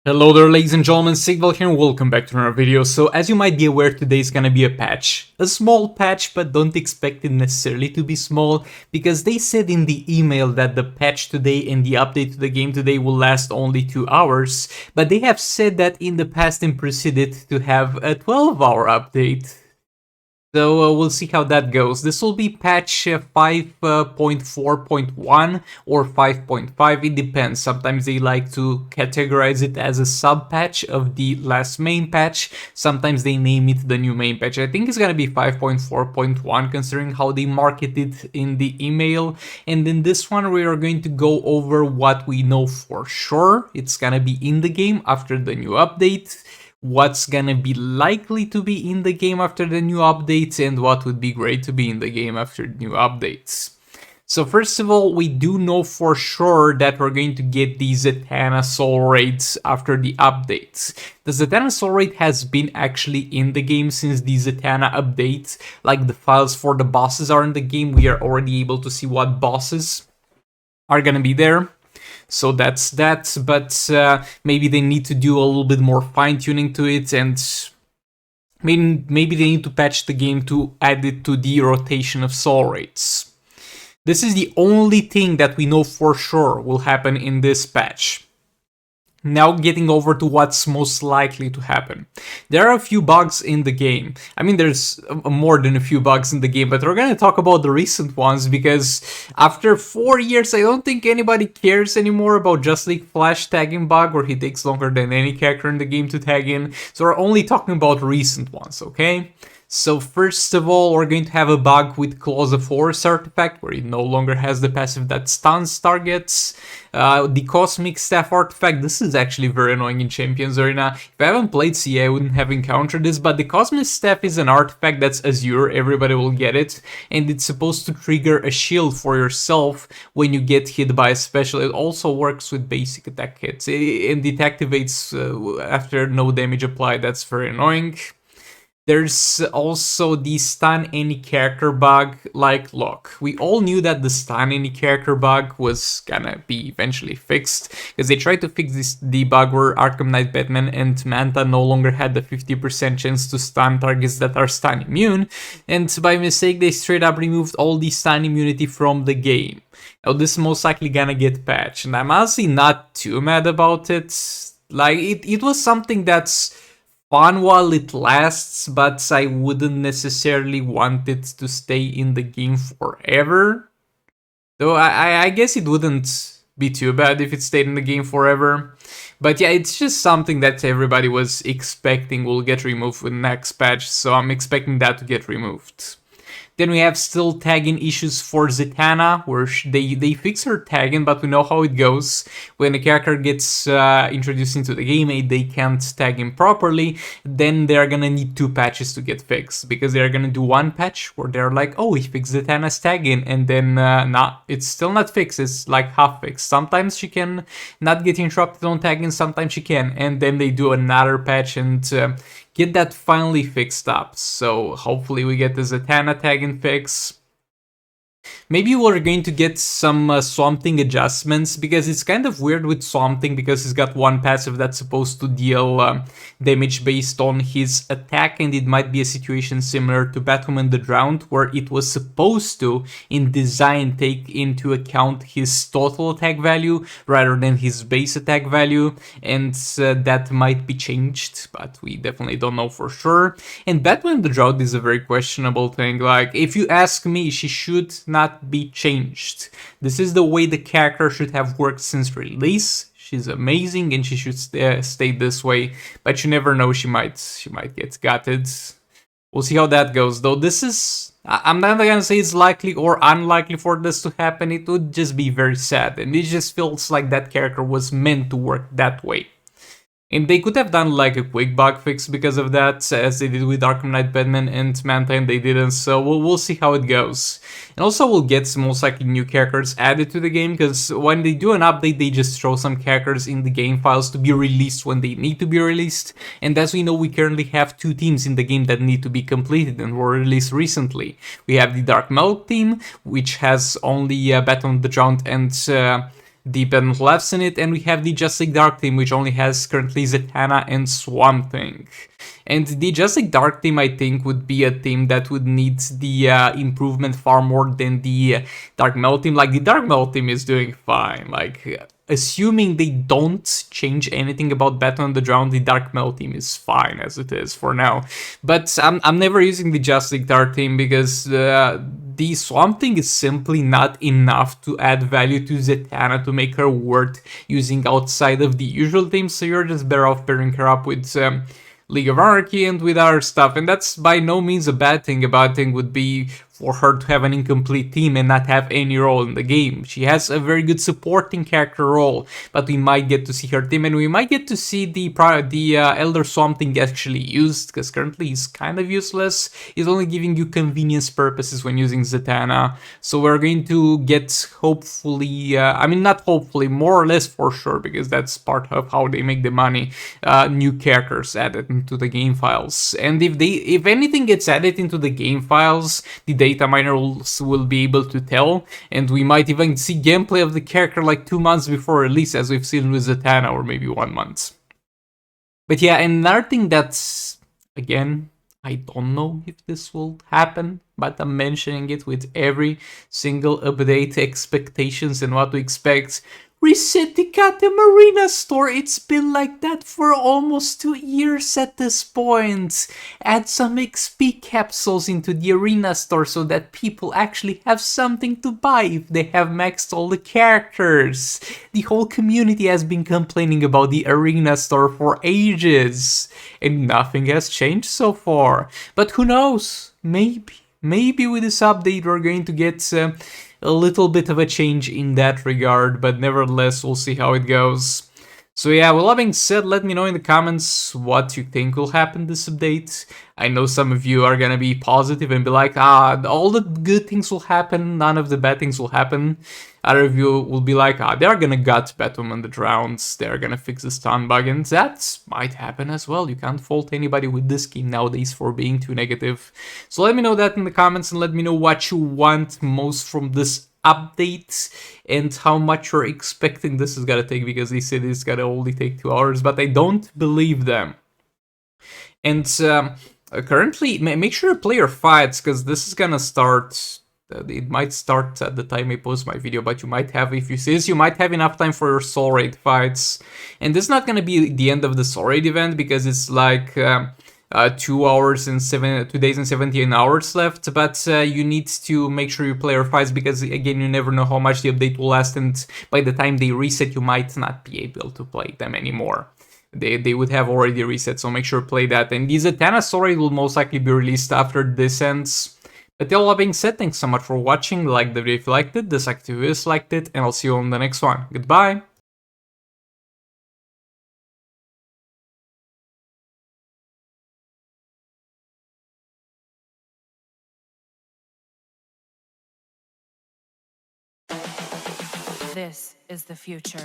Hello there, ladies and gentlemen, Sigval here and welcome back to another video. So as you might be aware, today is gonna be a patch. A small patch, but don't expect it necessarily to be small, because they said in the email that the patch today and the update to the game today will last only 2 hours, but they have said that in the past and proceeded to have a 12-hour update. So we'll see how that goes. This will be patch 5.4.1 or 5.5, it depends. Sometimes they like to categorize it as a sub-patch of the last main patch. Sometimes they name it the new main patch. I think it's gonna be 5.4.1 considering how they market it in the email. And in this one we are going to go over what we know for sure. It's gonna be in the game after the new update, what's gonna be likely to be in the game after the new updates, and what would be great to be in the game after new updates. So first of all, we do know for sure that we're going to get the Zatanna soul raids after the updates. The Zatanna soul raid has been actually in the game since the Zatanna update. Like the files for the bosses are in the game, we are already able to see what bosses are gonna be there. So that's that, but maybe they need to do a little bit more fine-tuning to it, and maybe they need to patch the game to add it to the rotation of soul rates. This is the only thing that we know for sure will happen in this patch. Now getting over to what's most likely to happen. There are a few bugs in the game. I mean, there's more than a few bugs in the game, but we're gonna talk about the recent ones because after 4 years, I don't think anybody cares anymore about Just League Flash tagging bug, where he takes longer than any character in the game to tag in. So we're only talking about recent ones, okay? So first of all, we're going to have a bug with Claws of Horus artifact, where it no longer has the passive that stuns targets. The Cosmic Staff artifact, this is actually very annoying in Champions Arena. If I haven't played CA, I wouldn't have encountered this, but the Cosmic Staff is an artifact that's Azure, everybody will get it, and it's supposed to trigger a shield for yourself when you get hit by a special. It also works with basic attack hits, and it activates after no damage applied. That's very annoying. There's also the stun any character bug. Like, look, we all knew that the stun any character bug was gonna be eventually fixed, because they tried to fix this debug where Arkham Knight Batman and Manta no longer had the 50% chance to stun targets that are stun immune, and by mistake they straight up removed all the stun immunity from the game. Now this is most likely gonna get patched, and I'm honestly not too mad about it. Like, it was something that's fun while it lasts, but I wouldn't necessarily want it to stay in the game forever. Though I guess it wouldn't be too bad if it stayed in the game forever. But yeah, it's just something that everybody was expecting will get removed with next patch, so I'm expecting that to get removed. Then we have still tagging issues for Zatanna, where they fix her tagging, but we know how it goes. When a character gets introduced into the game and they can't tag him properly, then they're gonna need 2 patches to get fixed, because they're gonna do one patch where they're like, oh, we fixed Zatanna's tagging, and then it's still not fixed, it's like half fixed. Sometimes she can not get interrupted on tagging, sometimes she can, and then they do another patch and get that finally fixed up. So hopefully we get the Zatanna tagging fix. Maybe we're going to get some Swamp Thing adjustments, because it's kind of weird with Swamp Thing, because he's got one passive that's supposed to deal damage based on his attack, and it might be a situation similar to Batwoman the Drowned, where it was supposed to, in design, take into account his total attack value rather than his base attack value, and that might be changed, but we definitely don't know for sure. And Batwoman the Drowned is a very questionable thing. Like, if you ask me, she should not be changed. This is the way the character should have worked since release. She's amazing and she should stay this way, but you never know, she might get gutted. We'll see how that goes, though. This is, I'm not gonna say it's likely or unlikely for this to happen. It would just be very sad, and it just feels like that character was meant to work that way. And they could have done like a quick bug fix because of that, as they did with Arkham Knight Batman and Manta, and they didn't, so we'll see how it goes. And also we'll get some most likely new characters added to the game, because when they do an update, they just throw some characters in the game files to be released when they need to be released. And as we know, we currently have 2 teams in the game that need to be completed and were released recently. We have the Dark Milk team, which has only Batman the Drowned and deep and lefts in it, and we have the Justice League Dark team, which only has currently Zatanna and Swamp Thing. And the Justice League Dark team, I think, would be a team that would need the improvement far more than the Dark Metal team. Like, the Dark Metal team is doing fine. Like, assuming they don't change anything about Battle on the Drowned, the Dark Metal team is fine as it is for now. But I'm never using the Justice League Dark team because the Swamp Thing is simply not enough to add value to Zatanna to make her worth using outside of the usual team, so you're just better off pairing her up with League of Anarchy and with other stuff, and that's by no means a bad thing. A bad thing would be for her to have an incomplete team and not have any role in the game. She has a very good supporting character role, but we might get to see her team, and we might get to see the Elder Swamp Thing actually used, because currently he's kind of useless. He's only giving you convenience purposes when using Zatanna, so we're going to get, hopefully, I mean not hopefully, more or less for sure, because that's part of how they make the money, new characters added into the game files. And if anything gets added into the game files, the data miners will be able to tell, and we might even see gameplay of the character like 2 months before release, as we've seen with Zatanna, or maybe 1 month. But yeah, and another thing that's, again, I don't know if this will happen, but I'm mentioning it with every single update, expectations and what to expect. Reset the Gotham Arena store. It's been like that for almost 2 years at this point. Add some XP capsules into the Arena store so that people actually have something to buy if they have maxed all the characters. The whole community has been complaining about the Arena store for ages, and nothing has changed so far. But who knows? Maybe with this update we're going to get a little bit of a change in that regard, but nevertheless, we'll see how it goes. So yeah, with that being said, let me know in the comments what you think will happen this update. I know some of you are gonna be positive and be like, all the good things will happen, none of the bad things will happen. Other of you will be like, they're gonna gut Batman on the Drowns, they're gonna fix the stun bug, and that might happen as well. You can't fault anybody with this game nowadays for being too negative. So let me know that in the comments, and let me know what you want most from this update and how much you're expecting this is gonna take, because they said it's gonna only take 2 hours, but I don't believe them. And currently, make sure you play your fights, because this is gonna start. It might start at the time I post my video, but you might have, if you see this, you might have enough time for your Soul Raid fights. And this is not gonna be the end of the Soul Raid event, because it's like 2 hours and 2 days and 17 hours left, but you need to make sure you play your fights, because again, you never know how much the update will last, and by the time they reset, you might not be able to play them anymore. They would have already reset, so make sure to play that. And the Zatanna story will most likely be released after this ends. But all that being said, thanks so much for watching. Like the video if you liked it, dislike if you disliked it, and I'll see you on the next one. Goodbye! This is the future.